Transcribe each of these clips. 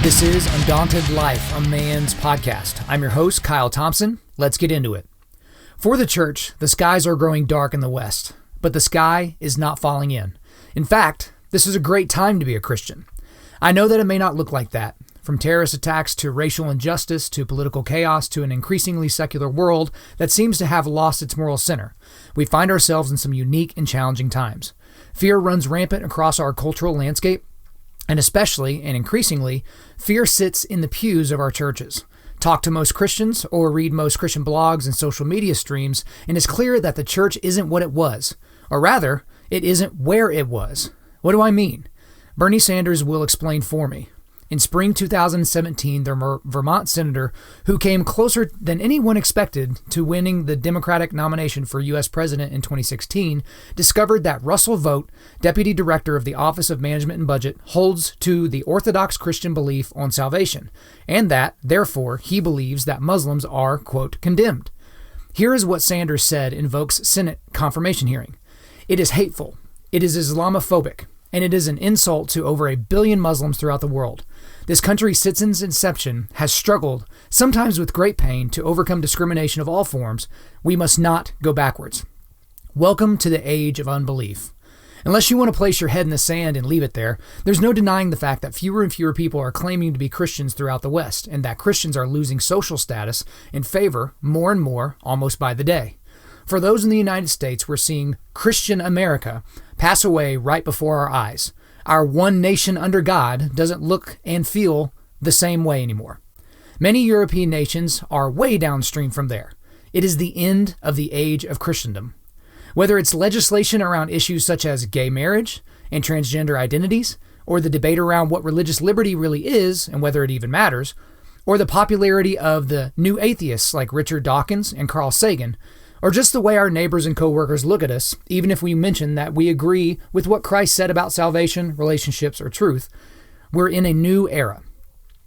This is Undaunted.Life, a man's podcast. I'm your host, Kyle Thompson. Let's get into it. For the church, the skies are growing dark in the west, but the sky is not falling in. In fact, this is a great time to be a Christian. I know that it may not look like that. From terrorist attacks to racial injustice to political chaos to an increasingly secular world that seems to have lost its moral center, we find ourselves in some unique and challenging times. Fear runs rampant across our cultural landscape, and especially, and increasingly, fear sits in the pews of our churches. Talk to most Christians or read most Christian blogs and social media streams, and it's clear that the church isn't what it was. Or rather, it isn't where it was. What do I mean? Bernie Sanders will explain for me. In spring 2017, the Vermont senator, who came closer than anyone expected to winning the Democratic nomination for U.S. president in 2016, discovered that Russell Vogt, deputy director of the Office of Management and Budget, holds to the Orthodox Christian belief on salvation, and that, therefore, he believes that Muslims are, quote, condemned. Here is what Sanders said in Vogt's Senate confirmation hearing. It is hateful. It is Islamophobic. And it is an insult to over 1 billion Muslims throughout the world. This country, since its inception, has struggled, sometimes with great pain, to overcome discrimination of all forms. We must not go backwards. Welcome to the Age of Unbelief. Unless you want to place your head in the sand and leave it there, there's no denying the fact that fewer and fewer people are claiming to be Christians throughout the West, and that Christians are losing social status in favor, more and more, almost by the day. For those in the United States, we're seeing Christian America pass away right before our eyes. Our one nation under God doesn't look and feel the same way anymore. Many European nations are way downstream from there. It is the end of the age of Christendom. Whether it's legislation around issues such as gay marriage and transgender identities, or the debate around what religious liberty really is and whether it even matters, or the popularity of the new atheists like Richard Dawkins and Carl Sagan, or just the way our neighbors and coworkers look at us, even if we mention that we agree with what Christ said about salvation, relationships, or truth, we're in a new era.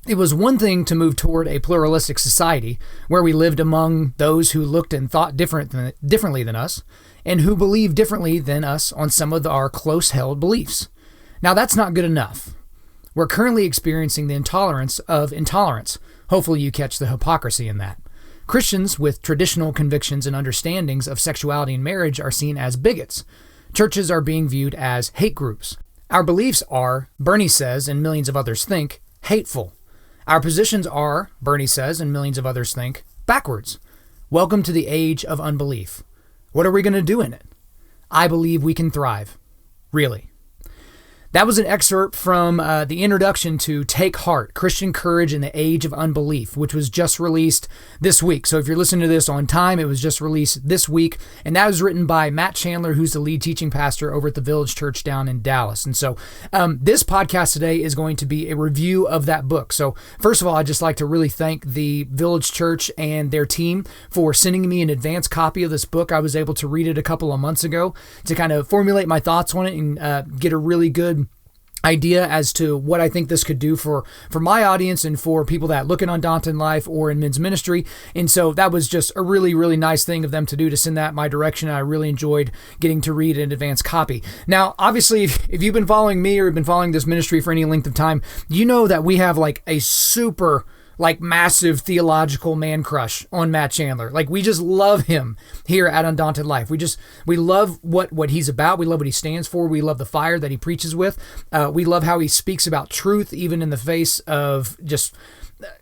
It was one thing to move toward a pluralistic society where we lived among those who looked and thought differently than us, and who believed differently than us on some of our close-held beliefs. Now, that's not good enough. We're currently experiencing the intolerance of intolerance. Hopefully you catch the hypocrisy in that. Christians with traditional convictions and understandings of sexuality and marriage are seen as bigots. Churches are being viewed as hate groups. Our beliefs are, Bernie says and millions of others think, hateful. Our positions are, Bernie says and millions of others think, backwards. Welcome to the age of unbelief. What are we going to do in it? I believe we can thrive. Really. That was an excerpt from the introduction to Take Heart, Christian Courage in the Age of Unbelief, which was just released this week. So if you're listening to this on time, it was just released this week. And that was written by Matt Chandler, who's the lead teaching pastor over at the Village Church down in Dallas. And so this podcast today is going to be a review of that book. So first of all, I'd just like to really thank the Village Church and their team for sending me an advance copy of this book. I was able to read it a couple of months ago to kind of formulate my thoughts on it and get a really good idea as to what I think this could do for my audience and for people that look at Undaunted.Life or in men's ministry. And so that was just a really, really nice thing of them to do, to send that my direction. I really enjoyed getting to read an advance copy. Now, obviously, if you've been following me or have been following this ministry for any length of time, you know that we have like a super massive theological man crush on Matt Chandler. We just love him here at Undaunted.Life. We love what he's about. We love what he stands for. We love the fire that he preaches with. We love how he speaks about truth, even in the face of just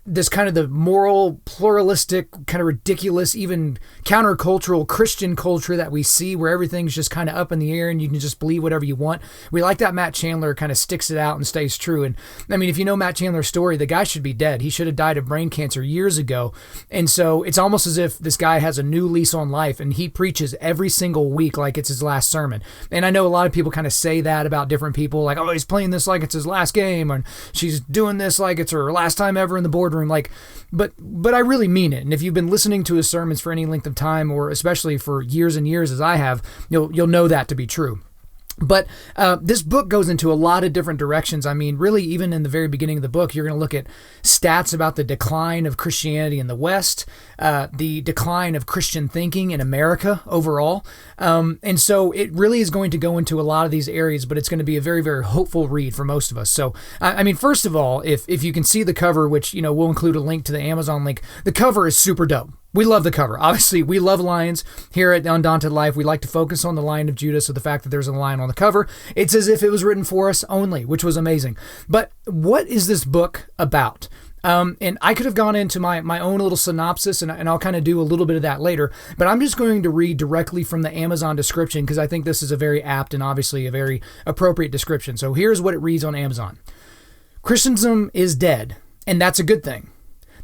this kind of the moral, pluralistic, kind of ridiculous, even countercultural Christian culture that we see where everything's just kind of up in the air and you can just believe whatever you want. We like that Matt Chandler kind of sticks it out and stays true. And I mean, if you know Matt Chandler's story, the guy should be dead. He should have died of brain cancer years ago. And so it's almost as if this guy has a new lease on life and he preaches every single week like it's his last sermon. And I know a lot of people kind of say that about different people, like, oh, he's playing this like it's his last game, and she's doing this like it's her last time ever in the boardroom. But I really mean it. And if you've been listening to his sermons for any length of time, or especially for years and years as I have, you'll know that to be true. But this book goes into a lot of different directions. I mean, really, even in the very beginning of the book, you're going to look at stats about the decline of Christianity in the West, the decline of Christian thinking in America overall. And so it really is going to go into a lot of these areas, but it's going to be a very, very hopeful read for most of us. So, I mean, first of all, if you can see the cover, which, we'll include a link to the Amazon link, the cover is super dope. We love the cover. Obviously, we love lions here at Undaunted.Life. We like to focus on the Lion of Judah, so the fact that there's a lion on the cover, it's as if it was written for us only, which was amazing. But what is this book about? And I could have gone into my own little synopsis, and I'll kind of do a little bit of that later, but I'm just going to read directly from the Amazon description because I think this is a very apt and obviously a very appropriate description. So here's what it reads on Amazon. Christendom is dead, and that's a good thing.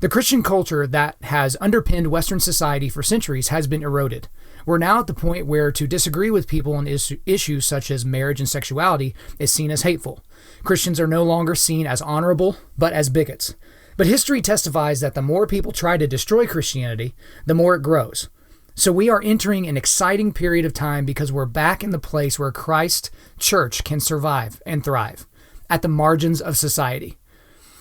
The Christian culture that has underpinned Western society for centuries has been eroded. We're now at the point where to disagree with people on issues such as marriage and sexuality is seen as hateful. Christians are no longer seen as honorable, but as bigots. But history testifies that the more people try to destroy Christianity, the more it grows. So we are entering an exciting period of time because we're back in the place where Christ's church can survive and thrive, at the margins of society.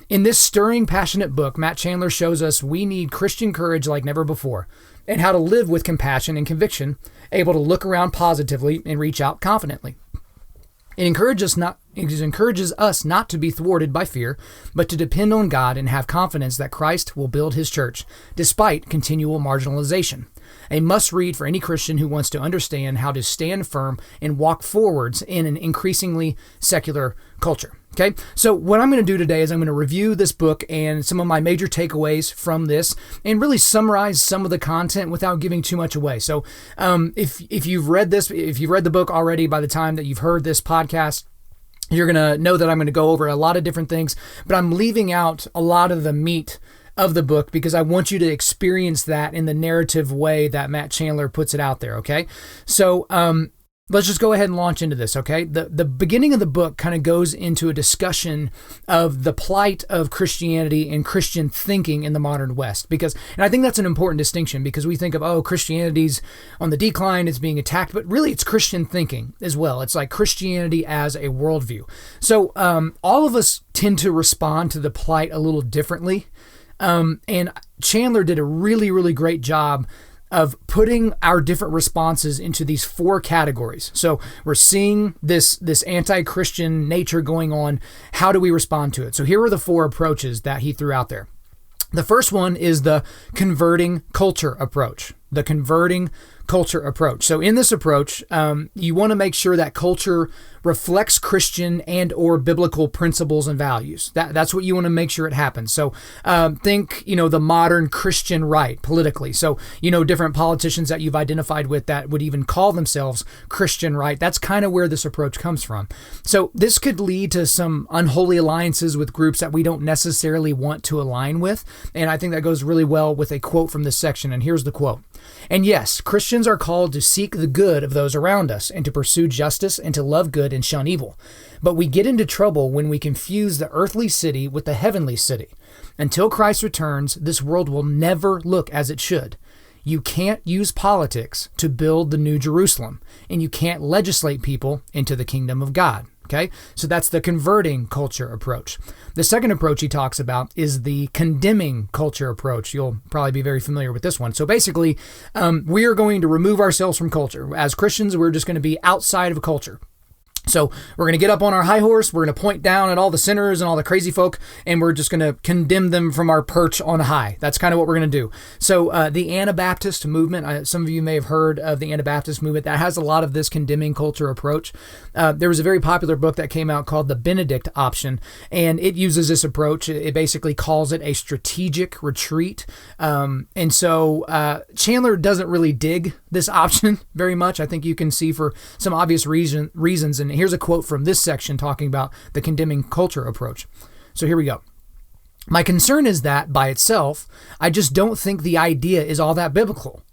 In this stirring, passionate book, Matt Chandler shows us we need Christian courage like never before, and how to live with compassion and conviction, able to look around positively and reach out confidently. It encourages us not to be thwarted by fear, but to depend on God and have confidence that Christ will build his church, despite continual marginalization. A must-read for any Christian who wants to understand how to stand firm and walk forwards in an increasingly secular culture. Okay, so what I'm going to do today is I'm going to review this book and some of my major takeaways from this and really summarize some of the content without giving too much away. So if you've read the book already by the time that you've heard this podcast, you're going to know that I'm going to go over a lot of different things, but I'm leaving out a lot of the meat of the book because I want you to experience that in the narrative way that Matt Chandler puts it out there, okay? So let's just go ahead and launch into this, okay? The beginning of the book kind of goes into a discussion of the plight of Christianity and Christian thinking in the modern West. And I think that's an important distinction because we think of, Christianity's on the decline, it's being attacked, but really it's Christian thinking as well. It's like Christianity as a worldview. So all of us tend to respond to the plight a little differently. And Chandler did a really, really great job of putting our different responses into these four categories. So we're seeing this anti-Christian nature going on. How do we respond to it? So here are the four approaches that he threw out there. The first one is the converting culture approach. The converting culture approach. So in this approach, you want to make sure that culture reflects Christian and or biblical principles and values. That's what you want to make sure it happens. So think, the modern Christian right politically. So, different politicians that you've identified with that would even call themselves Christian right. That's kind of where this approach comes from. So this could lead to some unholy alliances with groups that we don't necessarily want to align with. And I think that goes really well with a quote from this section. And here's the quote. And yes, Christians are called to seek the good of those around us and to pursue justice and to love good and shun evil. But we get into trouble when we confuse the earthly city with the heavenly city. Until Christ returns, this world will never look as it should. You can't use politics to build the New Jerusalem, and you can't legislate people into the kingdom of God. Okay, so that's the converting culture approach. The second approach he talks about is the condemning culture approach. You'll probably be very familiar with this one. So basically, we are going to remove ourselves from culture. As Christians, we're just going to be outside of culture. So we're going to get up on our high horse, we're going to point down at all the sinners and all the crazy folk, and we're just going to condemn them from our perch on high. That's kind of what we're going to do. So the Anabaptist movement, some of you may have heard of the Anabaptist movement, that has a lot of this condemning culture approach. There was a very popular book that came out called The Benedict Option, and it uses this approach. It basically calls it a strategic retreat. And so Chandler doesn't really dig this option very much. I think you can see for some obvious reasons, and here's a quote from this section talking about the condemning culture approach. So here we go. My concern is that, by itself, I just don't think the idea is all that biblical.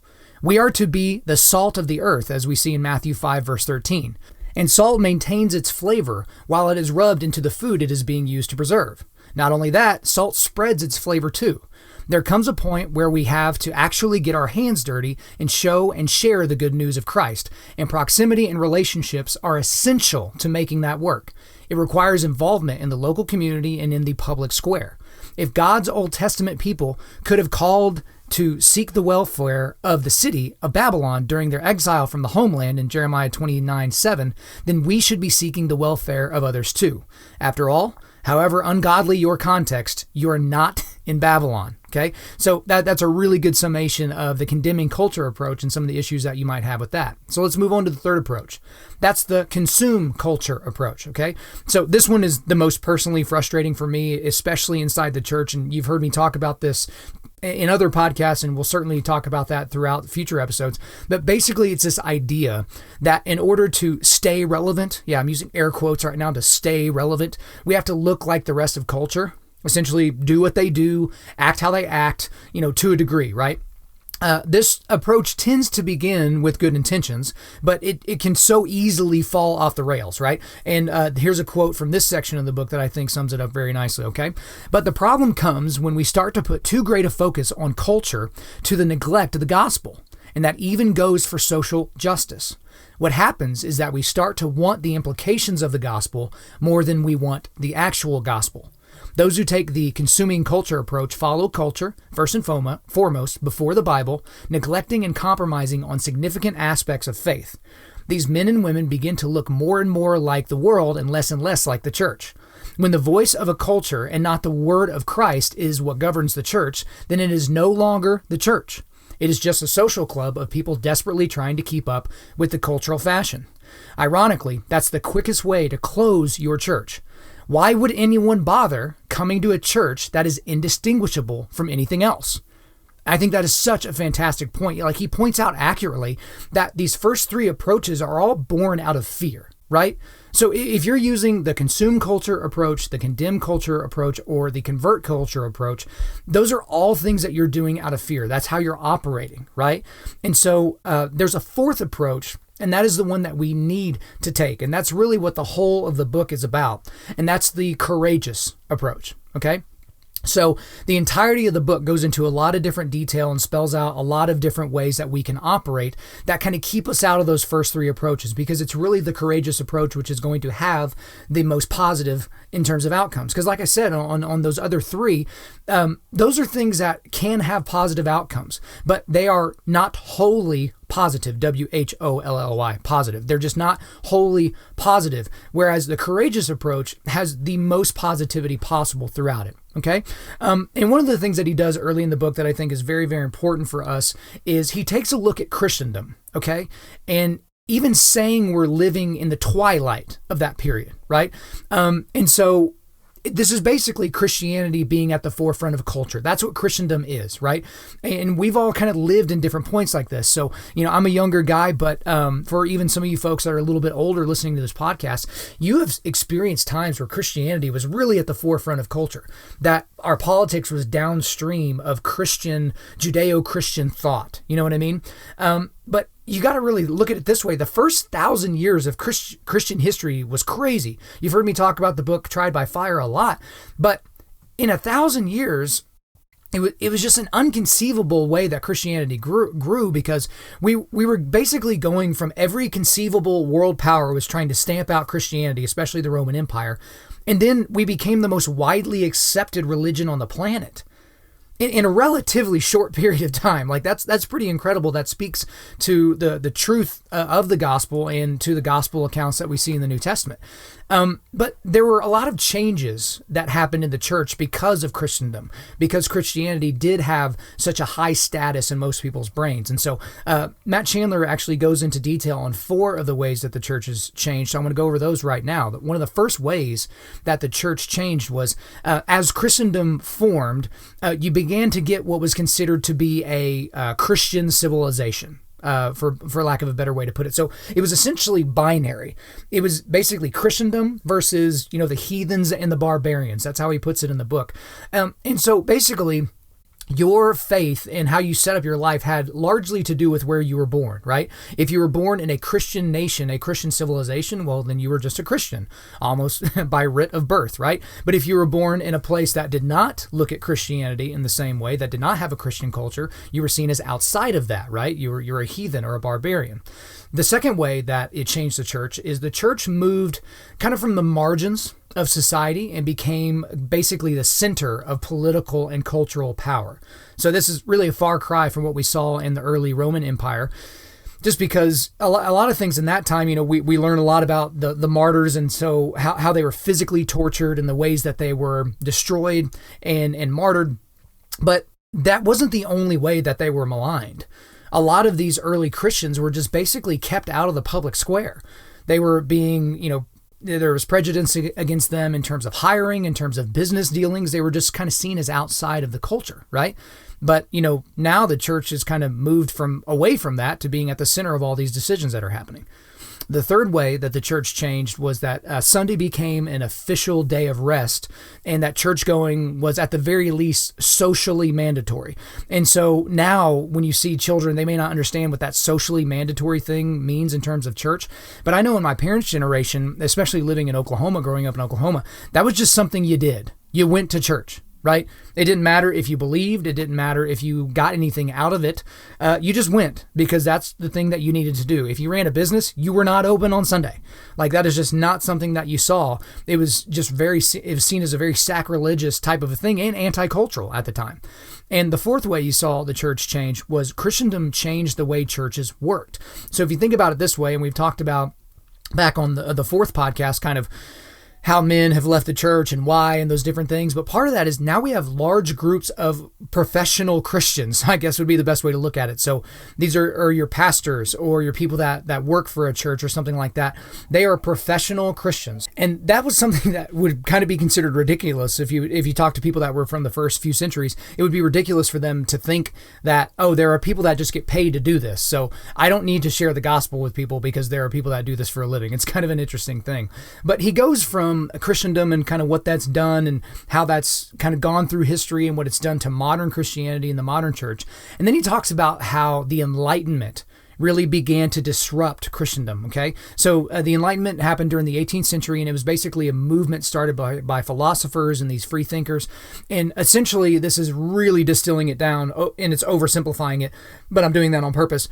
We are to be the salt of the earth, as we see in Matthew 5, verse 13. And salt maintains its flavor while it is rubbed into the food it is being used to preserve. Not only that, salt spreads its flavor too. There comes a point where we have to actually get our hands dirty and show and share the good news of Christ. And proximity and relationships are essential to making that work. It requires involvement in the local community and in the public square. If God's Old Testament people could have called to seek the welfare of the city of Babylon during their exile from the homeland in Jeremiah 29:7, then we should be seeking the welfare of others too. After all, however ungodly your context, you are not in Babylon. Okay, so that's a really good summation of the condemning culture approach and some of the issues that you might have with that. So let's move on to the third approach. That's the consume culture approach. Okay, so this one is the most personally frustrating for me, especially inside the church. And you've heard me talk about this in other podcasts, and we'll certainly talk about that throughout future episodes. But basically, it's this idea that in order to stay relevant, I'm using air quotes right now, to stay relevant, we have to look like the rest of culture. Essentially do what they do, act how they act, to a degree, right? This approach tends to begin with good intentions, but it can so easily fall off the rails, right? And here's a quote from this section of the book that I think sums it up very nicely, okay? But the problem comes when we start to put too great a focus on culture to the neglect of the gospel, and that even goes for social justice. What happens is that we start to want the implications of the gospel more than we want the actual gospel. Those who take the consuming culture approach follow culture, first and foremost, before the Bible, neglecting and compromising on significant aspects of faith. These men and women begin to look more and more like the world and less like the church. When the voice of a culture and not the word of Christ is what governs the church, then it is no longer the church. It is just a social club of people desperately trying to keep up with the cultural fashion. Ironically, that's the quickest way to close your church. Why would anyone bother coming to a church that is indistinguishable from anything else? I think that is such a fantastic point. Like, he points out accurately that these first three approaches are all born out of fear, right? So if you're using the consume culture approach, the condemn culture approach, or the convert culture approach, those are all things that you're doing out of fear. That's how you're operating, right? And so there's a fourth approach, and that is the one that we need to take. And that's really what the whole of the book is about. And that's the courageous approach, okay? So the entirety of the book goes into a lot of different detail and spells out a lot of different ways that we can operate that kind of keep us out of those first three approaches, because it's really the courageous approach which is going to have the most positive in terms of outcomes. Because like I said, on those other three, those are things that can have positive outcomes, but they are not wholly positive, W-H-O-L-L-Y, positive. They're just not wholly positive, whereas the courageous approach has the most positivity possible throughout it. Okay. And one of the things that he does early in the book that I think is very, very important for us is he takes a look at Christendom. Okay. And even saying we're living in the twilight of that period. Right. And so this is basically Christianity being at the forefront of culture. That's what Christendom is, right? And we've all kind of lived in different points like this. So, I'm a younger guy, but for even some of you folks that are a little bit older listening to this podcast, you have experienced times where Christianity was really at the forefront of culture, that our politics was downstream of Judeo-Christian thought. You know what I mean? But you got to really look at it this way. The first 1,000 years of Christian history was crazy. You've heard me talk about the book Tried by Fire a lot, but in 1,000 years, it was just an unconceivable way that Christianity grew because we were basically going from every conceivable world power was trying to stamp out Christianity, especially the Roman Empire, and then we became the most widely accepted religion on the planet in a relatively short period of time. Like that's pretty incredible. That speaks to the truth of the gospel and to the gospel accounts that we see in the New Testament. But there were a lot of changes that happened in the church because of Christendom, because Christianity did have such a high status in most people's brains. And so Matt Chandler actually goes into detail on 4 of the ways that the church has changed. So I'm going to go over those right now. One of the first ways that the church changed was as Christendom formed, you began to get what was considered to be a Christian civilization. For lack of a better way to put it. So it was essentially binary. It was basically Christendom versus, the heathens and the barbarians. That's how he puts it in the book. And so basically, your faith and how you set up your life had largely to do with where you were born, right? If you were born in a Christian nation, a Christian civilization, well, then you were just a Christian, almost by writ of birth, right? But if you were born in a place that did not look at Christianity in the same way, that did not have a Christian culture, you were seen as outside of that, right? You're a heathen or a barbarian. The second way that it changed the church is the church moved kind of from the margins of society and became basically the center of political and cultural power. So this is really a far cry from what we saw in the early Roman Empire, just because a lot of things in that time, we learn a lot about the martyrs, and so how they were physically tortured and the ways that they were destroyed and martyred. But that wasn't the only way that they were maligned. A lot of these early Christians were just basically kept out of the public square. They were being, there was prejudice against them in terms of hiring, in terms of business dealings. They were just kind of seen as outside of the culture, right? But, now the church has kind of moved away from that to being at the center of all these decisions that are happening. The third way that the church changed was that Sunday became an official day of rest, and that church going was at the very least socially mandatory. And so now when you see children, they may not understand what that socially mandatory thing means in terms of church. But I know in my parents' generation, especially living in Oklahoma, growing up in Oklahoma, that was just something you did. You went to church. Right? It didn't matter if you believed. It didn't matter if you got anything out of it. You just went because that's the thing that you needed to do. If you ran a business, you were not open on Sunday. Like, that is just not something that you saw. It was just it was seen as a very sacrilegious type of a thing and anti-cultural at the time. And the fourth way you saw the church change was Christendom changed the way churches worked. So if you think about it this way, and we've talked about back on the fourth podcast, kind of how men have left the church and why and those different things. But part of that is now we have large groups of professional Christians, I guess would be the best way to look at it. So these are your pastors or your people that work for a church or something like that. They are professional Christians. And that was something that would kind of be considered ridiculous. If you talk to people that were from the first few centuries, it would be ridiculous for them to think that, oh, there are people that just get paid to do this. So I don't need to share the gospel with people because there are people that do this for a living. It's kind of an interesting thing. But he goes from Christendom and kind of what that's done and how that's kind of gone through history and what it's done to modern Christianity and the modern church. And then he talks about how the Enlightenment really began to disrupt Christendom, okay? So the Enlightenment happened during the 18th century, and it was basically a movement started by philosophers and these free thinkers. And essentially, this is really distilling it down, and it's oversimplifying it, but I'm doing that on purpose.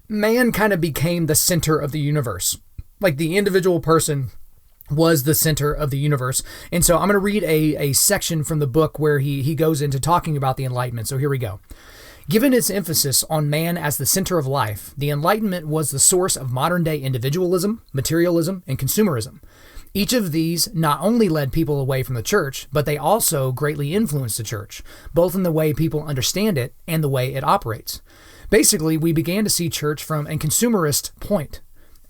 Man kind of became the center of the universe. Like, the individual person was the center of the universe. And so I'm going to read a section from the book where he goes into talking about the Enlightenment. So here we go. Given its emphasis on man as the center of life, the Enlightenment was the source of modern-day individualism, materialism, and consumerism. Each of these not only led people away from the church, but they also greatly influenced the church, both in the way people understand it and the way it operates. Basically, we began to see church from a consumerist point,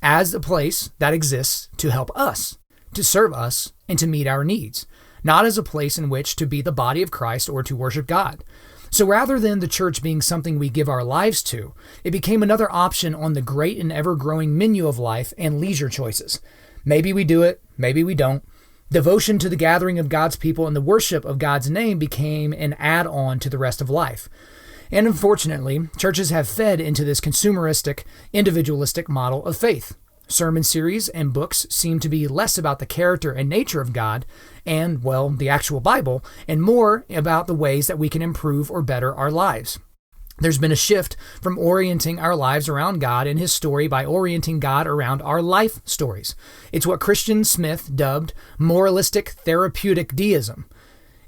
as a place that exists to help us, to serve us, and to meet our needs, not as a place in which to be the body of Christ or to worship God. So rather than the church being something we give our lives to, it became another option on the great and ever-growing menu of life and leisure choices. Maybe we do it, maybe we don't. Devotion to the gathering of God's people and the worship of God's name became an add-on to the rest of life. And unfortunately, churches have fed into this consumeristic, individualistic model of faith. Sermon series and books seem to be less about the character and nature of God and, well, the actual Bible, and more about the ways that we can improve or better our lives. There's been a shift from orienting our lives around God and His story by orienting God around our life stories. It's what Christian Smith dubbed moralistic therapeutic deism.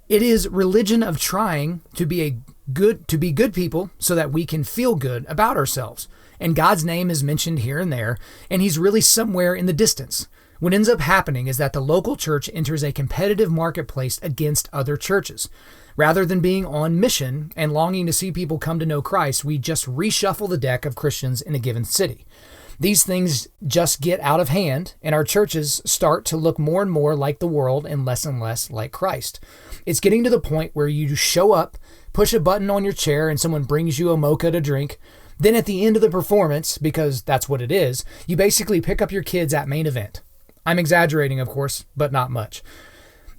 It is religion of trying to be good people so that we can feel good about ourselves. And God's name is mentioned here and there, and He's really somewhere in the distance. What ends up happening is that the local church enters a competitive marketplace against other churches. Rather than being on mission and longing to see people come to know Christ, we just reshuffle the deck of Christians in a given city. These things just get out of hand, and our churches start to look more and more like the world and less like Christ. It's getting to the point where you show up, push a button on your chair, and someone brings you a mocha to drink. Then at the end of the performance, because that's what it is, you basically pick up your kids at main event. I'm exaggerating, of course, but not much.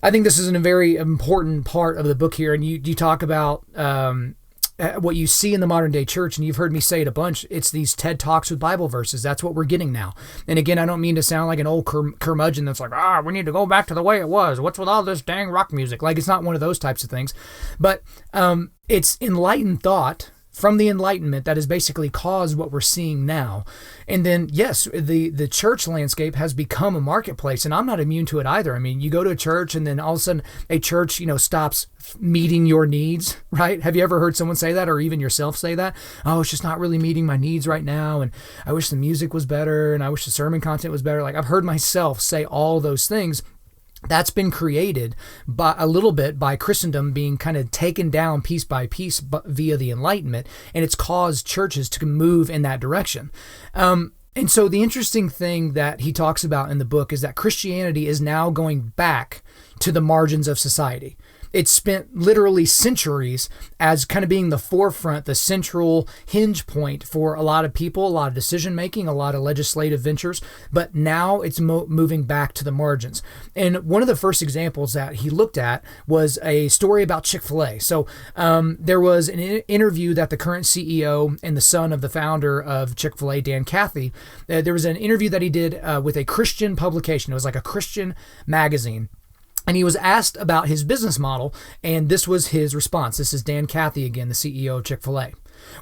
I think this is a very important part of the book here. And you talk about what you see in the modern day church, and you've heard me say it a bunch. It's these TED Talks with Bible verses. That's what we're getting now. And again, I don't mean to sound like an old curmudgeon that's like, we need to go back to the way it was. What's with all this dang rock music? Like, it's not one of those types of things. But it's enlightened thought from the Enlightenment that has basically caused what we're seeing now. And then, yes, the church landscape has become a marketplace, and I'm not immune to it either. I mean, you go to a church, and then all of a sudden a church, stops meeting your needs, right? Have you ever heard someone say that, or even yourself say that? Oh, it's just not really meeting my needs right now, and I wish the music was better, and I wish the sermon content was better. Like, I've heard myself say all those things. That's been created by a little bit by Christendom being kind of taken down piece by piece via the Enlightenment, and it's caused churches to move in that direction. And so the interesting thing that he talks about in the book is that Christianity is now going back to the margins of society. It's spent literally centuries as kind of being the forefront, the central hinge point for a lot of people, a lot of decision making, a lot of legislative ventures. But now it's moving back to the margins. And one of the first examples that he looked at was a story about Chick-fil-A. So there was an interview that the current CEO and the son of the founder of Chick-fil-A, Dan Cathy, there was an interview that he did with a Christian publication. It was like a Christian magazine. And he was asked about his business model, and this was his response. This is Dan Cathy again, the CEO of Chick-fil-A.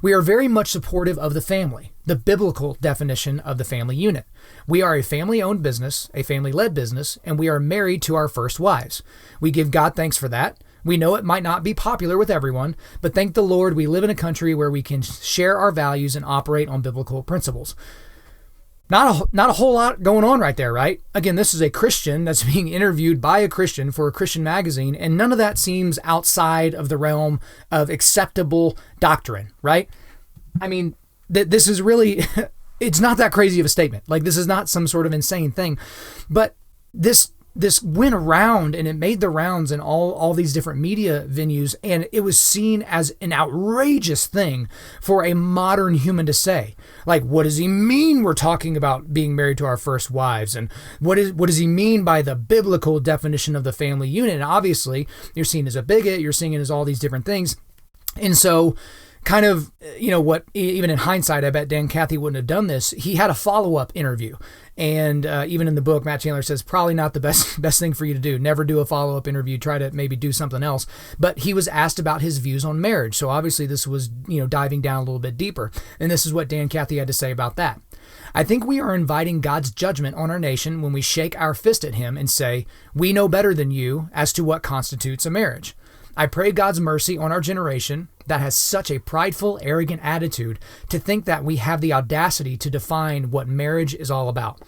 We are very much supportive of the family, the biblical definition of the family unit. We are a family-owned business, a family-led business, and we are married to our first wives. We give God thanks for that. We know it might not be popular with everyone, but thank the Lord we live in a country where we can share our values and operate on biblical principles. Not a whole lot going on right there, right? Again, this is a Christian that's being interviewed by a Christian for a Christian magazine, and none of that seems outside of the realm of acceptable doctrine, right? I mean, this is really, it's not that crazy of a statement. Like, this is not some sort of insane thing, but this went around and it made the rounds in all these different media venues, and it was seen as an outrageous thing for a modern human to say. Like, what does he mean we're talking about being married to our first wives? And what does he mean by the biblical definition of the family unit? And obviously, you're seen as a bigot, you're seen as all these different things. And so kind of, what, even in hindsight, I bet Dan Cathy wouldn't have done this. He had a follow-up interview. And even in the book, Matt Chandler says, probably not the best thing for you to do. Never do a follow-up interview. Try to maybe do something else. But he was asked about his views on marriage. So obviously this was, diving down a little bit deeper. And this is what Dan Cathy had to say about that. I think we are inviting God's judgment on our nation when we shake our fist at him and say, we know better than you as to what constitutes a marriage. I pray God's mercy on our generation that has such a prideful, arrogant attitude to think that we have the audacity to define what marriage is all about.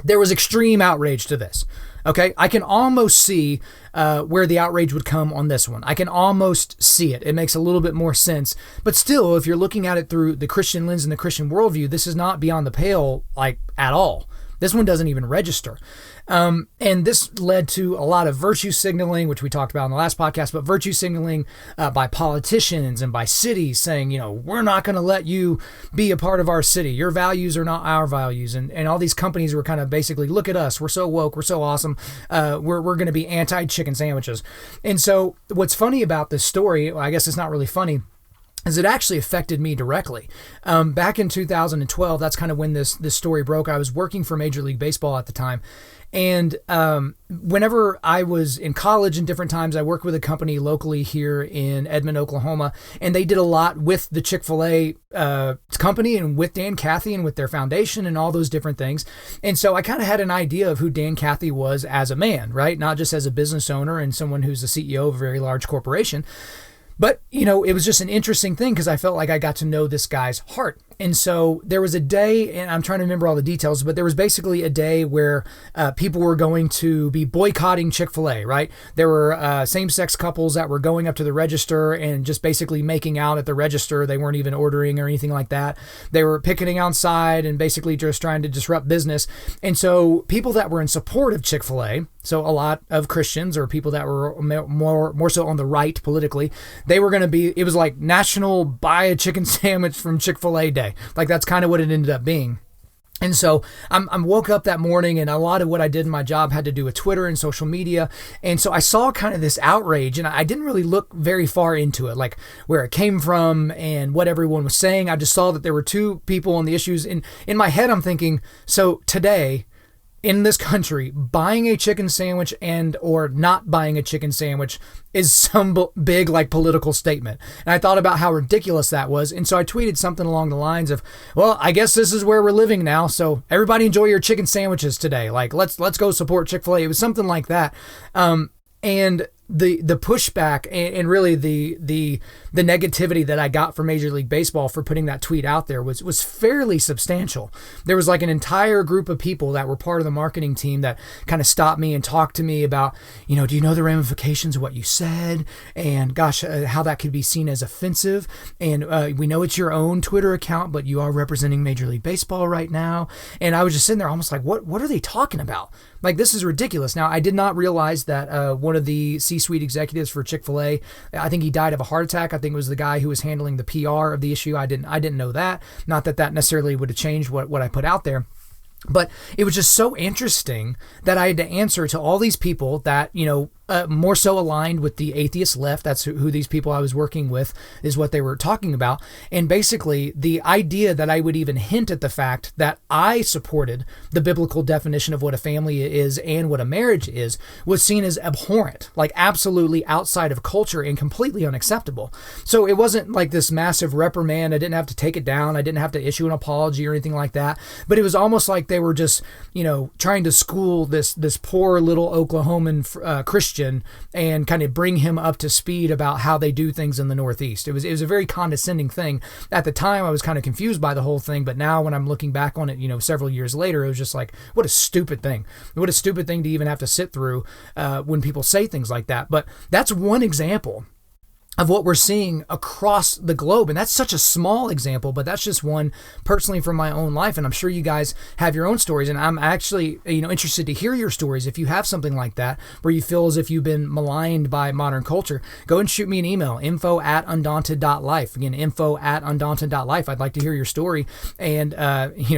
There was extreme outrage to this. Okay, I can almost see where the outrage would come on this one. I can almost see it. It makes a little bit more sense. But still, if you're looking at it through the Christian lens and the Christian worldview, this is not beyond the pale, like, at all. This one doesn't even register. And this led to a lot of virtue signaling, which we talked about in the last podcast, but virtue signaling by politicians and by cities saying, we're not going to let you be a part of our city. Your values are not our values. And all these companies were kind of basically, look at us. We're so woke. We're so awesome. We're going to be anti-chicken sandwiches. And so what's funny about this story, well, I guess it's not really funny, is it actually affected me directly. Back in 2012, that's kind of when this story broke. I was working for Major League Baseball at the time. And whenever I was in college and different times, I worked with a company locally here in Edmond, Oklahoma, and they did a lot with the Chick-fil-A company and with Dan Cathy and with their foundation and all those different things. And so I kind of had an idea of who Dan Cathy was as a man, right? Not just as a business owner and someone who's the CEO of a very large corporation. But, it was just an interesting thing because I felt like I got to know this guy's heart. And so there was a day, and I'm trying to remember all the details, but there was basically a day where people were going to be boycotting Chick-fil-A, right? There were same-sex couples that were going up to the register and just basically making out at the register. They weren't even ordering or anything like that. They were picketing outside and basically just trying to disrupt business. And so people that were in support of Chick-fil-A, so a lot of Christians or people that were more so on the right politically, they were going to be, it was like National Buy a Chicken Sandwich from Chick-fil-A Day. Like, that's kind of what it ended up being. And so I'm woke up that morning, and a lot of what I did in my job had to do with Twitter and social media. And so I saw kind of this outrage, and I didn't really look very far into it, like where it came from and what everyone was saying. I just saw that there were two people on the issues. In my head, I'm thinking, so today in this country, buying a chicken sandwich and or not buying a chicken sandwich is some big like political statement. And I thought about how ridiculous that was. And so I tweeted something along the lines of, well, I guess this is where we're living now. So everybody enjoy your chicken sandwiches today. Like, let's go support Chick-fil-A. It was something like that. And the pushback and really the negativity that I got from Major League Baseball for putting that tweet out there was fairly substantial. There was like an entire group of people that were part of the marketing team that kind of stopped me and talked to me about, do you know the ramifications of what you said? And gosh, how that could be seen as offensive. And we know it's your own Twitter account, but you are representing Major League Baseball right now. And I was just sitting there almost like, what are they talking about? Like, this is ridiculous. Now, I did not realize that one of the C-suite executives for Chick-fil-A, I think he died of a heart attack. I think it was the guy who was handling the PR of the issue. I didn't know that. Not that necessarily would have changed what I put out there. But it was just so interesting that I had to answer to all these people that, more so aligned with the atheist left. That's who these people I was working with is what they were talking about. And basically the idea that I would even hint at the fact that I supported the biblical definition of what a family is and what a marriage is was seen as abhorrent, like absolutely outside of culture and completely unacceptable. So it wasn't like this massive reprimand. I didn't have to take it down. I didn't have to issue an apology or anything like that. But it was almost like they were just, trying to school this poor little Oklahoman Christian and kind of bring him up to speed about how they do things in the Northeast. It was a very condescending thing. At the time, I was kind of confused by the whole thing, but now when I'm looking back on it, several years later, it was just like, what a stupid thing. What a stupid thing to even have to sit through when people say things like that. But that's one example of what we're seeing across the globe. And that's such a small example, but that's just one personally from my own life. And I'm sure you guys have your own stories. And I'm actually, interested to hear your stories. If you have something like that, where you feel as if you've been maligned by modern culture, go and shoot me an email, info@Undaunted.Life. Again, info@Undaunted.Life. I'd like to hear your story and,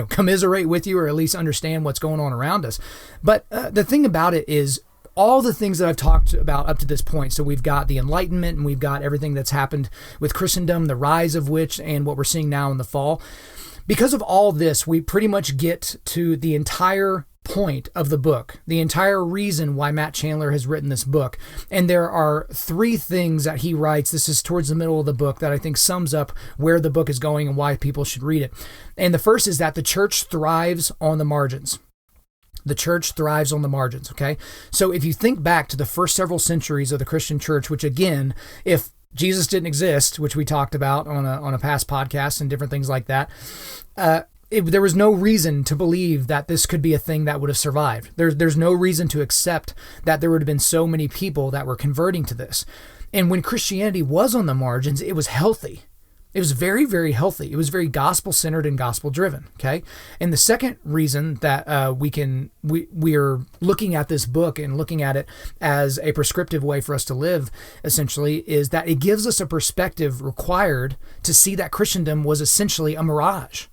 commiserate with you or at least understand what's going on around us. But the thing about it is, all the things that I've talked about up to this point. So we've got the Enlightenment and we've got everything that's happened with Christendom, the rise of which, and what we're seeing now in the fall. Because of all this, we pretty much get to the entire point of the book, the entire reason why Matt Chandler has written this book. And there are three things that he writes. This is towards the middle of the book that I think sums up where the book is going and why people should read it. And the first is that the church thrives on the margins. The church thrives on the margins, okay? So if you think back to the first several centuries of the Christian church, which again, if Jesus didn't exist, which we talked about on a past podcast and different things like that, there was no reason to believe that this could be a thing that would have survived. There's no reason to accept that there would have been so many people that were converting to this. And when Christianity was on the margins, it was healthy. It was very, very healthy. It was very gospel-centered and gospel-driven, okay? And the second reason that we are looking at this book and looking at it as a prescriptive way for us to live, essentially, is that it gives us a perspective required to see that Christendom was essentially a mirage.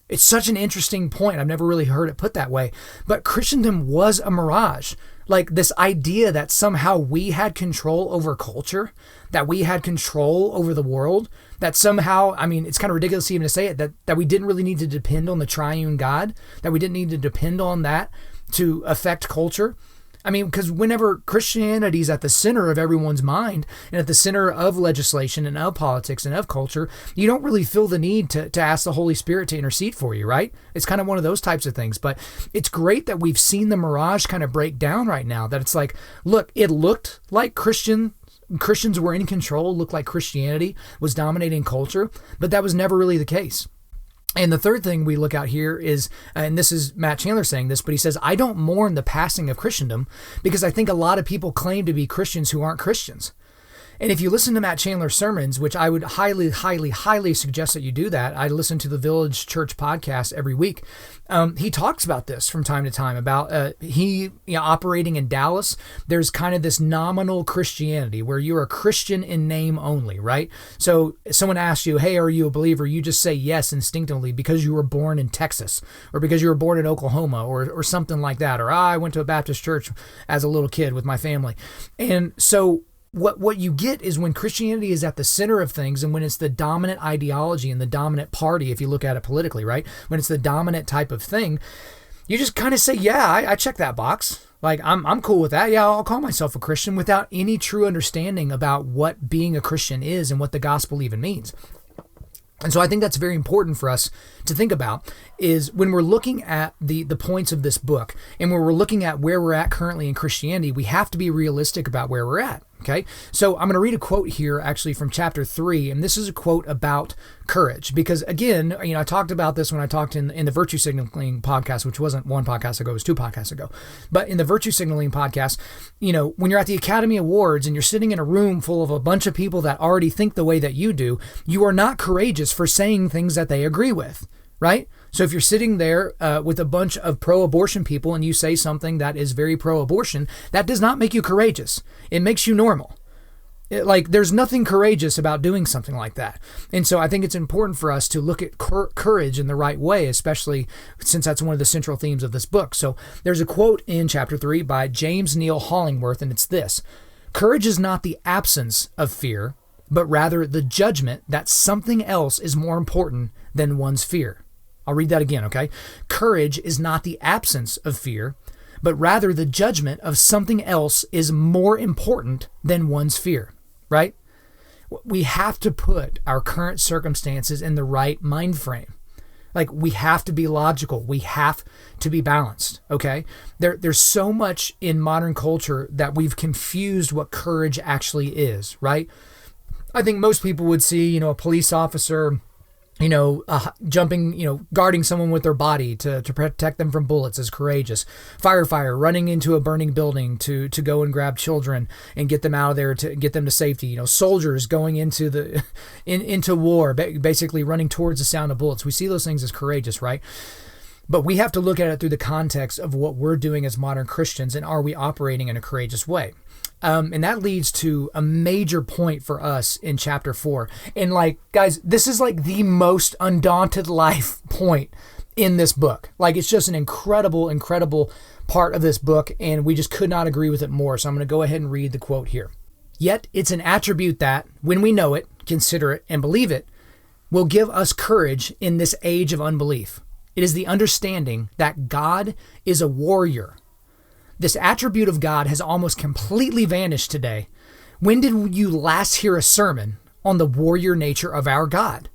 It's such an interesting point. I've never really heard it put that way. But Christendom was a mirage. Like this idea that somehow we had control over culture, that we had control over the world, that somehow, it's kind of ridiculous even to say it, that we didn't really need to depend on the triune God, that we didn't need to depend on that to affect culture. Because whenever Christianity is at the center of everyone's mind and at the center of legislation and of politics and of culture, you don't really feel the need to ask the Holy Spirit to intercede for you, right? It's kind of one of those types of things. But it's great that we've seen the mirage kind of break down right now, that it's like, look, it looked like Christians were in control, looked like Christianity was dominating culture, but that was never really the case. And the third thing we look at here is, and this is Matt Chandler saying this, but he says, I don't mourn the passing of Christendom because I think a lot of people claim to be Christians who aren't Christians. And if you listen to Matt Chandler's sermons, which I would highly, highly, highly suggest that you do that. I listen to the Village Church podcast every week. He talks about this from time to time, about operating in Dallas. There's kind of this nominal Christianity where you're a Christian in name only, right? So someone asks you, hey, are you a believer? You just say yes instinctively because you were born in Texas, or because you were born in Oklahoma, or something like that. Or I went to a Baptist church as a little kid with my family. And so what you get is when Christianity is at the center of things, and when it's the dominant ideology and the dominant party, if you look at it politically, right? When it's the dominant type of thing, you just kind of say, yeah, I check that box. Like, I'm cool with that. Yeah, I'll call myself a Christian, without any true understanding about what being a Christian is and what the gospel even means. And so I think that's very important for us to think about, is when we're looking at the points of this book, and when we're looking at where we're at currently in Christianity, we have to be realistic about where we're at. Okay, so I'm going to read a quote here actually from chapter 3, and this is a quote about courage, because again, I talked about this when I talked in the Virtue Signaling podcast, which wasn't one podcast ago, it was 2 podcasts ago. But in the Virtue Signaling podcast, when you're at the Academy Awards and you're sitting in a room full of a bunch of people that already think the way that you do, you are not courageous for saying things that they agree with, right? So if you're sitting there with a bunch of pro-abortion people and you say something that is very pro-abortion, that does not make you courageous. It makes you normal. There's nothing courageous about doing something like that. And so I think it's important for us to look at courage in the right way, especially since that's one of the central themes of this book. So there's a quote in chapter 3 by James Neal Hollingworth, and it's this: "Courage is not the absence of fear, but rather the judgment that something else is more important than one's fear." I'll read that again, okay? Courage is not the absence of fear, but rather the judgment of something else is more important than one's fear, right? We have to put our current circumstances in the right mind frame. We have to be logical. We have to be balanced, okay? There's so much in modern culture that we've confused what courage actually is, right? I think most people would see, a police officer jumping, guarding someone with their body to protect them from bullets is courageous. Firefighter running into a burning building to go and grab children and get them out of there, to get them to safety. Soldiers going into into war, basically running towards the sound of bullets. We see those things as courageous, right? But we have to look at it through the context of what we're doing as modern Christians, and are we operating in a courageous way? And that leads to a major point for us in chapter 4. And guys, this is the most Undaunted Life point in this book. It's just an incredible, incredible part of this book, and we just could not agree with it more. So I'm going to go ahead and read the quote here. "Yet it's an attribute that, when we know it, consider it, and believe it, will give us courage in this age of unbelief. It is the understanding that God is a warrior. This attribute of God has almost completely vanished today. When did you last hear a sermon on the warrior nature of our God?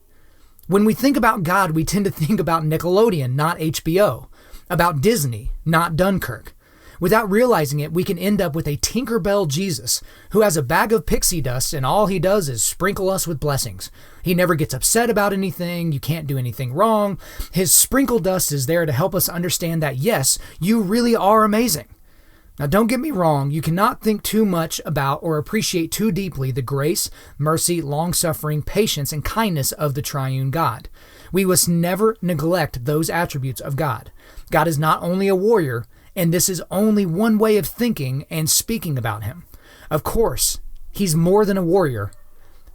When we think about God, we tend to think about Nickelodeon, not HBO, about Disney, not Dunkirk. Without realizing it, we can end up with a Tinkerbell Jesus who has a bag of pixie dust, and all he does is sprinkle us with blessings. He never gets upset about anything. You can't do anything wrong. His sprinkle dust is there to help us understand that, yes, you really are amazing. Now, don't get me wrong, you cannot think too much about or appreciate too deeply the grace, mercy, long-suffering, patience, and kindness of the triune God. We must never neglect those attributes of God. God is not only a warrior, and this is only one way of thinking and speaking about him. Of course, he's more than a warrior,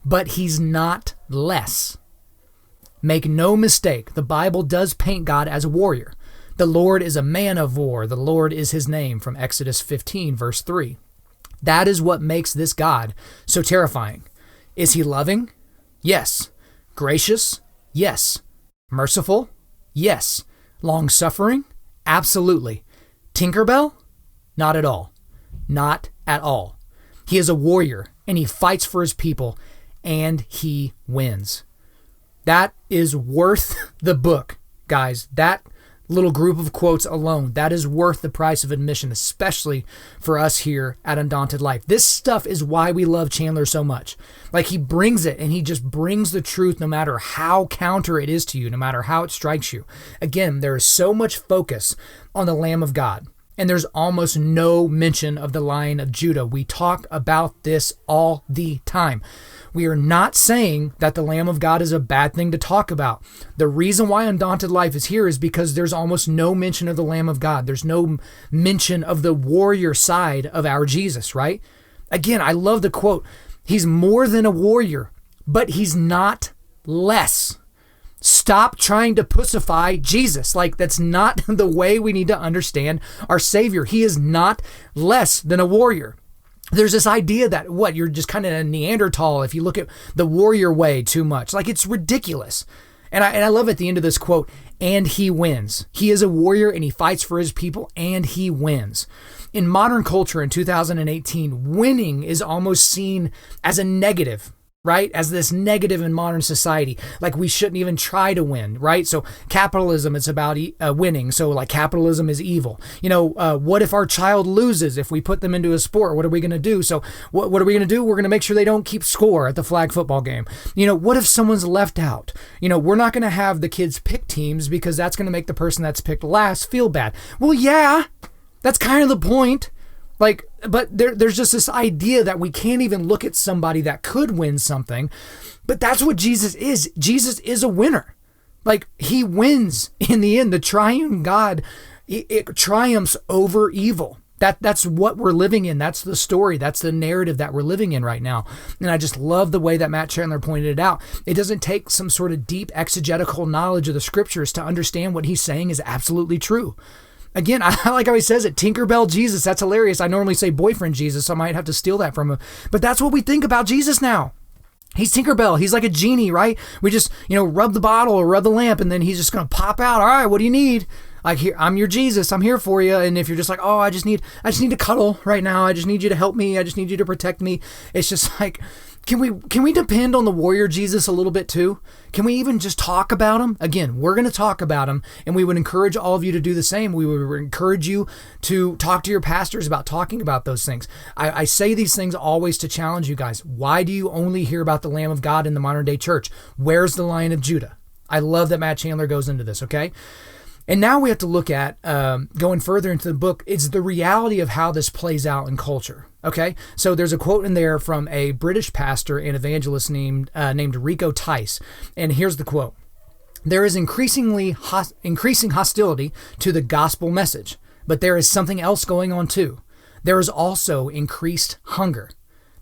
but he's not less. Make no mistake, the Bible does paint God as a warrior. The Lord is a man of war. The Lord is his name, from Exodus 15, verse 3. That is what makes this God so terrifying. Is he loving? Yes. Gracious? Yes. Merciful? Yes. Long-suffering? Absolutely. Tinkerbell? Not at all. Not at all. He is a warrior, and he fights for his people, and he wins. That is worth the book, guys. That little group of quotes alone, that is worth the price of admission, especially for us here at Undaunted Life. This stuff is why we love Chandler so much. He brings it, and he just brings the truth no matter how counter it is to you, no matter how it strikes you. Again, there is so much focus on the Lamb of God. And there's almost no mention of the Lion of Judah. We talk about this all the time. We are not saying that the Lamb of God is a bad thing to talk about. The reason why Undaunted.Life is here is because there's almost no mention of the Lamb of God. There's no mention of the warrior side of our Jesus, right? Again, I love the quote. He's more than a warrior, but he's not less. Stop trying to pussify Jesus. Like, that's not the way we need to understand our Savior. He is not less than a warrior. There's this idea that, you're just kind of a Neanderthal if you look at the warrior way too much. Like, it's ridiculous. And I love at the end of this quote, and he wins. He is a warrior and he fights for his people and he wins. In modern culture in 2018, winning is almost seen as a negative, right? As this negative in modern society, like we shouldn't even try to win, right? So capitalism, it's about winning. So like capitalism is evil. What if our child loses if we put them into a sport? What are we going to do? So what are we going to do? We're going to make sure they don't keep score at the flag football game. What if someone's left out? We're not going to have the kids pick teams because that's going to make the person that's picked last feel bad. Well, yeah, that's kind of the point. But there's just this idea that we can't even look at somebody that could win something. But that's what Jesus is. Jesus is a winner. He wins in the end. The triune God, it triumphs over evil. That's what we're living in. That's the story. That's the narrative that we're living in right now. And I just love the way that Matt Chandler pointed it out. It doesn't take some sort of deep exegetical knowledge of the scriptures to understand what he's saying is absolutely true. Again, I like how he says it, Tinkerbell Jesus. That's hilarious. I normally say boyfriend Jesus, so I might have to steal that from him. But that's what we think about Jesus now. He's Tinkerbell. He's like a genie, right? We just, rub the bottle or rub the lamp, and then he's just going to pop out. All right, what do you need? I'm your Jesus. I'm here for you. And if you're just like, oh, I just need to cuddle right now. I just need you to help me. I just need you to protect me. It's just like, can we depend on the warrior Jesus a little bit too? Can we even just talk about him? Again, we're going to talk about him, and we would encourage all of you to do the same. We would encourage you to talk to your pastors about talking about those things. I say these things always to challenge you guys. Why do you only hear about the Lamb of God in the modern day church? Where's the Lion of Judah? I love that Matt Chandler goes into this, okay? And now we have to look at, going further into the book, it's the reality of how this plays out in culture. Okay, so there's a quote in there from a British pastor and evangelist named Rico Tice. And here's the quote. There is increasing hostility to the gospel message, but there is something else going on too. There is also increased hunger.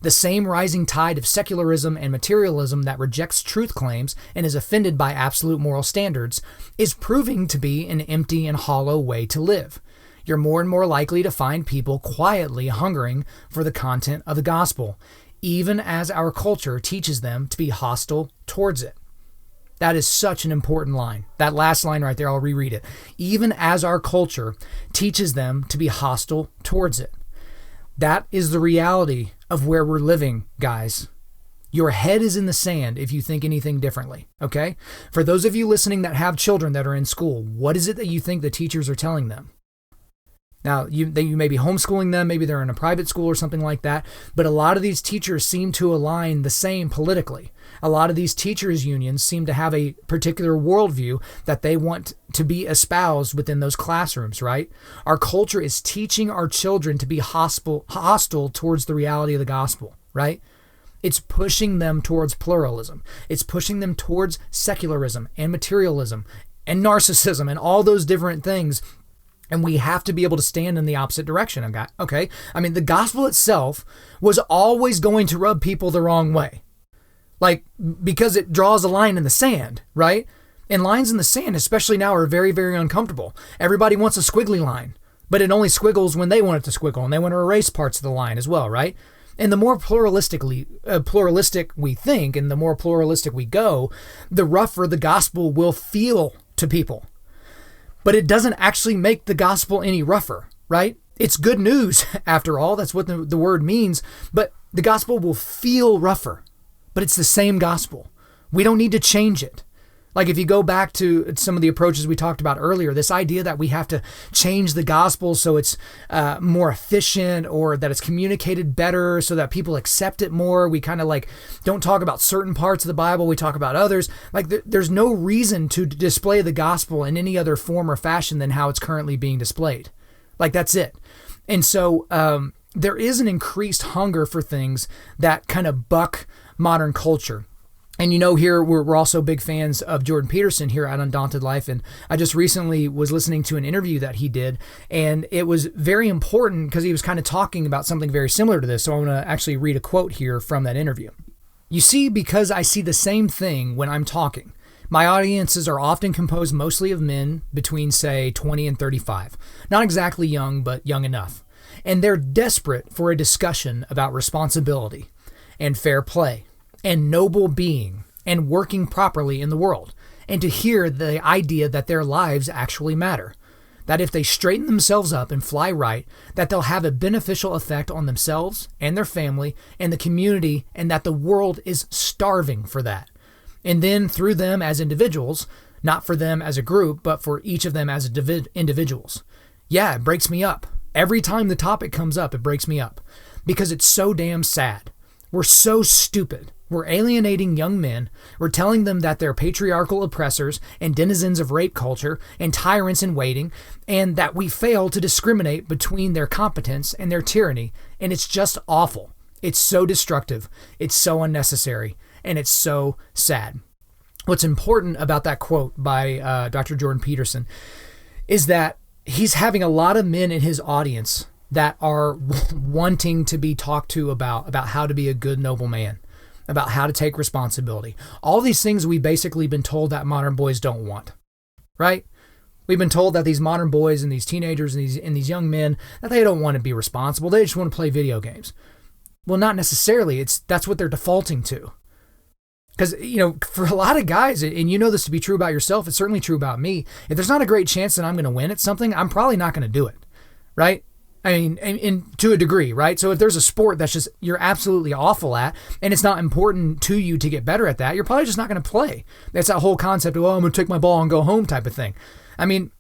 The same rising tide of secularism and materialism that rejects truth claims and is offended by absolute moral standards is proving to be an empty and hollow way to live. You're more and more likely to find people quietly hungering for the content of the gospel, even as our culture teaches them to be hostile towards it. That is such an important line. That last line right there, I'll reread it. Even as our culture teaches them to be hostile towards it. That is the reality of where we're living, guys. Your head is in the sand if you think anything differently, okay? For those of you listening that have children that are in school, what is it that you think the teachers are telling them? Now, you may be homeschooling them, maybe they're in a private school or something like that, but a lot of these teachers seem to align the same politically. A lot of these teachers' unions seem to have a particular worldview that they want to be espoused within those classrooms, right? Our culture is teaching our children to be hostile towards the reality of the gospel, right? It's pushing them towards pluralism. It's pushing them towards secularism and materialism and narcissism and all those different things. And we have to be able to stand in the opposite direction. Okay? I mean, the gospel itself was always going to rub people the wrong way. Because it draws a line in the sand, right? And lines in the sand, especially now, are very, very uncomfortable. Everybody wants a squiggly line, but it only squiggles when they want it to squiggle, and they want to erase parts of the line as well, right? And the more pluralistic we think, and the more pluralistic we go, the rougher the gospel will feel to people. But it doesn't actually make the gospel any rougher, right? It's good news, after all. That's what the word means. But the gospel will feel rougher. But it's the same gospel. We don't need to change it. If you go back to some of the approaches we talked about earlier, this idea that we have to change the gospel so it's more efficient or that it's communicated better so that people accept it more. We kind of don't talk about certain parts of the Bible. We talk about others. There's no reason to display the gospel in any other form or fashion than how it's currently being displayed. Like, that's it. And so there is an increased hunger for things that kind of buck modern culture. And here we're also big fans of Jordan Peterson here at Undaunted.Life. And I just recently was listening to an interview that he did, and it was very important because he was kind of talking about something very similar to this. So I'm going to actually read a quote here from that interview. "You see, because I see the same thing when I'm talking. My audiences are often composed mostly of men between, say, 20 and 35. Not exactly young, but young enough. And they're desperate for a discussion about responsibility and fair play and noble being and working properly in the world, and to hear the idea that their lives actually matter, that if they straighten themselves up and fly right, that they'll have a beneficial effect on themselves and their family and the community, and that the world is starving for that. And then through them as individuals, not for them as a group, but for each of them as individuals. Yeah, it breaks me up. Every time the topic comes up, it breaks me up because it's so damn sad. We're so stupid. We're alienating young men. We're telling them that they're patriarchal oppressors and denizens of rape culture and tyrants in waiting, and that we fail to discriminate between their competence and their tyranny. And it's just awful. It's so destructive. It's so unnecessary. And it's so sad." What's important about that quote by Dr. Jordan Peterson is that he's having a lot of men in his audience that are wanting to be talked to about how to be a good, noble man, about how to take responsibility. All these things we've basically been told that modern boys don't want, right? We've been told that these modern boys and these teenagers and these young men, that they don't want to be responsible. They just want to play video games. Well, not necessarily. That's what they're defaulting to. Because, for a lot of guys, and this to be true about yourself, it's certainly true about me, if there's not a great chance that I'm going to win at something, I'm probably not going to do it, right? I mean, to a degree, right? So if there's a sport that's just, you're absolutely awful at, and it's not important to you to get better at that, you're probably just not going to play. That's that whole concept of, I'm going to take my ball and go home type of thing. I mean,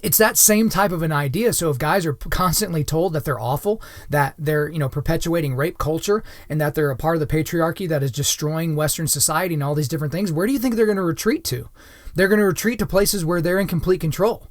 it's that same type of an idea. So if guys are constantly told that they're awful, that they're, perpetuating rape culture, and that they're a part of the patriarchy that is destroying Western society and all these different things, where do you think they're going to retreat to? They're going to retreat to places where they're in complete control.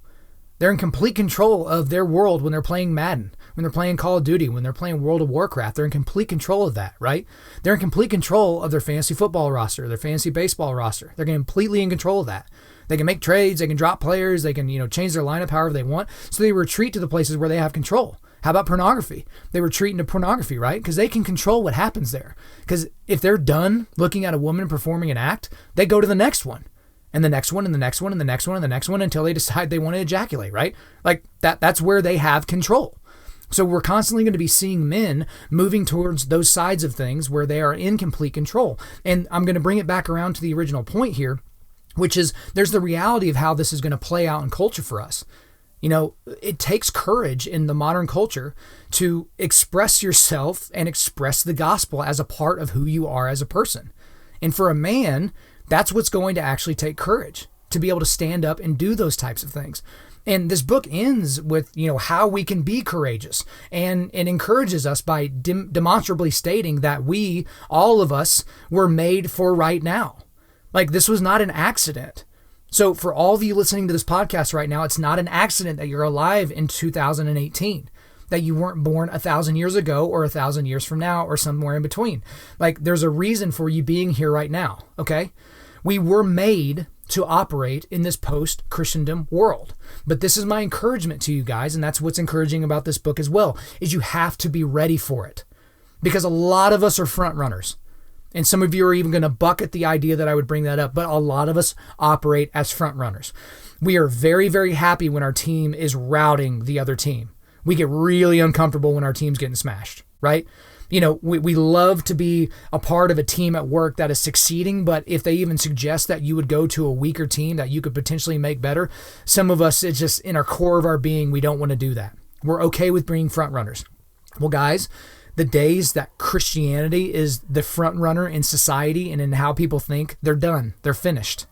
They're in complete control of their world when they're playing Madden, when they're playing Call of Duty, when they're playing World of Warcraft. They're in complete control of that, right? They're in complete control of their fantasy football roster, their fantasy baseball roster. They're completely in control of that. They can make trades, they can drop players, they can, change their lineup however they want. So they retreat to the places where they have control. How about pornography? They retreat into pornography, right? Because they can control what happens there. Because if they're done looking at a woman performing an act, they go to the next one. And the next one, and the next one, and the next one, and the next one, until they decide they want to ejaculate, right? Like that's where they have control. So we're constantly going to be seeing men moving towards those sides of things where they are in complete control. And I'm going to bring it back around to the original point here, which is there's the reality of how this is going to play out in culture for us. It takes courage in the modern culture to express yourself and express the gospel as a part of who you are as a person. And for a man, that's what's going to actually take courage, to be able to stand up and do those types of things. And this book ends with, how we can be courageous, and it encourages us by demonstrably stating that we, all of us, were made for right now. Like, this was not an accident. So for all of you listening to this podcast right now, it's not an accident that you're alive in 2018, that you weren't born 1,000 years ago or 1,000 years from now or somewhere in between. Like, there's a reason for you being here right now, okay? We were made to operate in this post-Christendom world. But this is my encouragement to you guys, and that's what's encouraging about this book as well, is you have to be ready for it. Because a lot of us are front runners. And some of you are even going to bucket the idea that I would bring that up, but a lot of us operate as front runners. We are very, very happy when our team is routing the other team. We get really uncomfortable when our team's getting smashed, right? We love to be a part of a team at work that is succeeding, but if they even suggest that you would go to a weaker team that you could potentially make better, some of us, it's just in our core of our being, we don't want to do that. We're okay with being front runners. Well, guys, the days that Christianity is the front runner in society and in how people think, they're done. They're finished.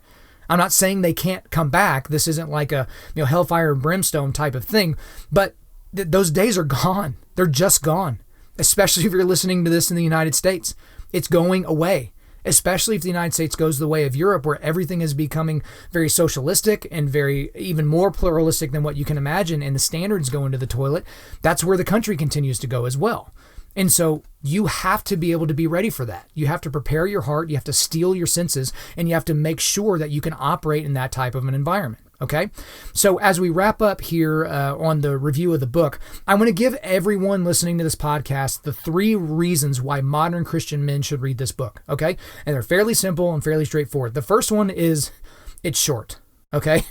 I'm not saying they can't come back. This isn't like a hellfire and brimstone type of thing, but those days are gone. They're just gone. Especially if you're listening to this in the United States. It's going away. especially if the United States goes the way of Europe, where everything is becoming very socialistic and very even more pluralistic than what you can imagine, and the standards go into the toilet. That's where the country continues to go as well. And so you have to be able to be ready for that. You have to prepare your heart, you have to steel your senses, and you have to make sure that you can operate in that type of an environment. Okay, so as we wrap up here on the review of the book, I want to give everyone listening to this podcast the 3 reasons why modern Christian men should read this book. Okay, and they're fairly simple and fairly straightforward. The first one is it's short. Okay,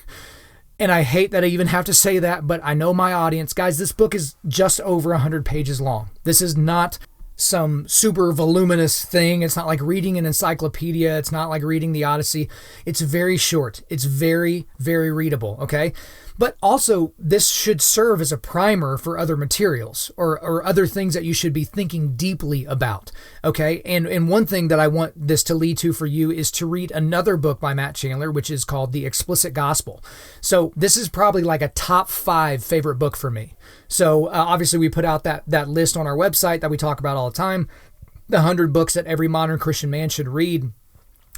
and I hate that I even have to say that, but I know my audience. Guys, this book is just over 100 pages long. This is not some super voluminous thing. It's not like reading an encyclopedia. It's not like reading the Odyssey. It's very short. It's very, very readable. Okay. But also, this should serve as a primer for other materials or other things that you should be thinking deeply about. Okay. And one thing that I want this to lead to for you is to read another book by Matt Chandler, which is called The Explicit Gospel. So this is probably like a top 5 favorite book for me. So obviously we put out that list on our website that we talk about all the time, the 100 books that every modern Christian man should read.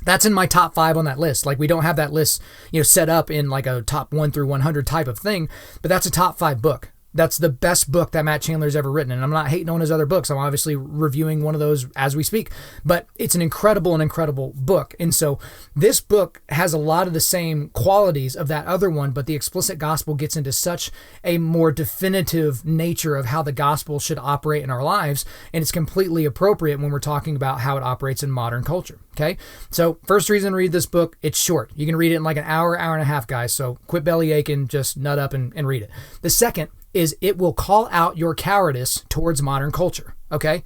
That's in my top 5 on that list. Like, we don't have that list, set up in like a top 1 through 100 type of thing, but that's a top 5 book. That's the best book that Matt Chandler's ever written. And I'm not hating on his other books. I'm obviously reviewing one of those as we speak, but it's an incredible book. And so this book has a lot of the same qualities of that other one, but the Explicit Gospel gets into such a more definitive nature of how the gospel should operate in our lives. And it's completely appropriate when we're talking about how it operates in modern culture. Okay. So first reason to read this book, it's short. You can read it in like an hour and a half, guys. So quit belly aching, just nut up and read it. The second is it will call out your cowardice towards modern culture, okay?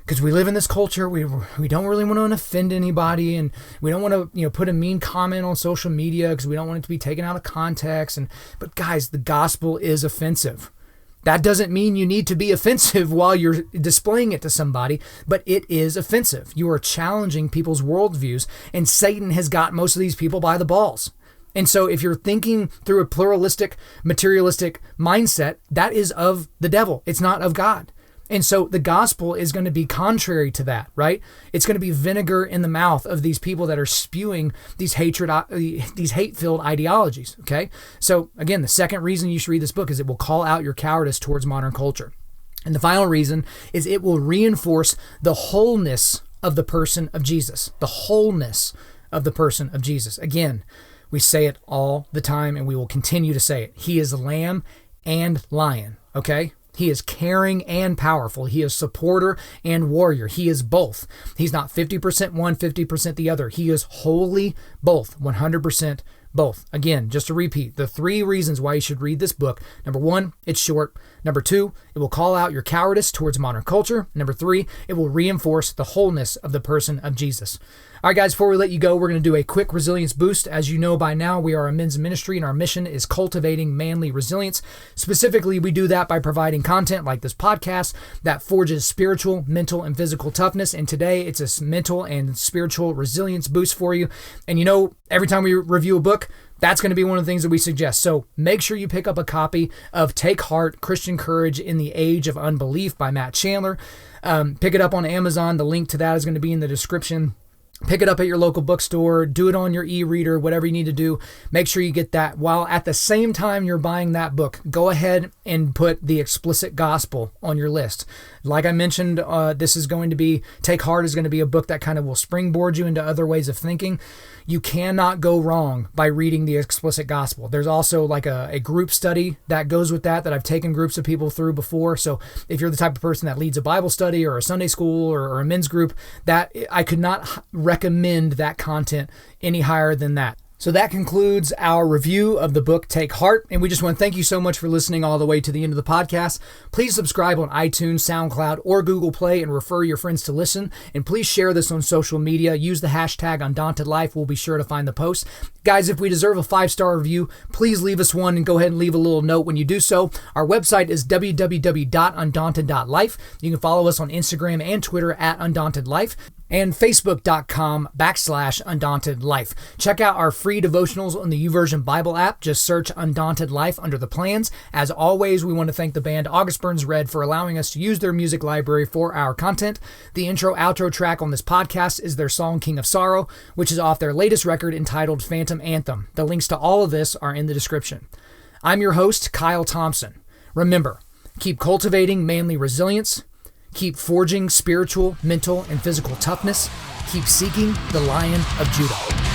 Because we live in this culture, we don't really want to offend anybody, and we don't want to put a mean comment on social media because we don't want it to be taken out of context. But guys, the gospel is offensive. That doesn't mean you need to be offensive while you're displaying it to somebody, but it is offensive. You are challenging people's worldviews, and Satan has got most of these people by the balls. And so if you're thinking through a pluralistic, materialistic mindset, that is of the devil. It's not of God. And so the gospel is going to be contrary to that, right? It's going to be vinegar in the mouth of these people that are spewing these hate-filled ideologies, okay? So again, the second reason you should read this book is it will call out your cowardice towards modern culture. And the final reason is it will reinforce the wholeness of the person of Jesus, the wholeness of the person of Jesus. Again, we say it all the time, and we will continue to say it. He is lamb and lion, okay? He is caring and powerful. He is supporter and warrior. He is both. He's not 50% one, 50% the other. He is wholly both, 100% both. Again, just to repeat, the 3 reasons why you should read this book. Number 1, it's short. Number 2, it will call out your cowardice towards modern culture. Number 3, it will reinforce the wholeness of the person of Jesus. All right, guys, before we let you go, we're going to do a quick resilience boost. As you know by now, we are a men's ministry, and our mission is cultivating manly resilience. Specifically, we do that by providing content like this podcast that forges spiritual, mental, and physical toughness. And today, it's a mental and spiritual resilience boost for you. And every time we review a book, that's going to be one of the things that we suggest. So make sure you pick up a copy of Take Heart, Christian Courage in the Age of Unbelief by Matt Chandler. Pick it up on Amazon. The link to that is going to be in the description. Pick it up at your local bookstore, do it on your e-reader, whatever you need to do. Make sure you get that. While at the same time you're buying that book, go ahead and put the Explicit Gospel on your list. Like I mentioned, this is going to be, Take Heart is going to be a book that kind of will springboard you into other ways of thinking. You cannot go wrong by reading the Explicit Gospel. There's also like a group study that goes with that I've taken groups of people through before. So if you're the type of person that leads a Bible study or a Sunday school or a men's group, that I could not recommend that content any higher than that. So that concludes our review of the book Take Heart, and we just want to thank you so much for listening all the way to the end of the podcast. Please subscribe on iTunes, SoundCloud, or Google Play and refer your friends to listen, and please share this on social media. Use the hashtag Undaunted.Life. We'll be sure to find the post. Guys, if we deserve a 5-star review, please leave us one and go ahead and leave a little note when you do so. Our website is www.Undaunted.Life. You can follow us on Instagram and Twitter at Undaunted.Life. and facebook.com/Undaunted.Life. Check out our free devotionals on the YouVersion Bible app. Just search Undaunted.Life under the plans. As always, we want to thank the band August Burns Red for allowing us to use their music library for our content. The intro-outro track on this podcast is their song King of Sorrow, which is off their latest record entitled Phantom Anthem. The links to all of this are in the description. I'm your host, Kyle Thompson. Remember, keep cultivating manly resilience, keep forging spiritual, mental, and physical toughness, keep seeking the Lion of Judah.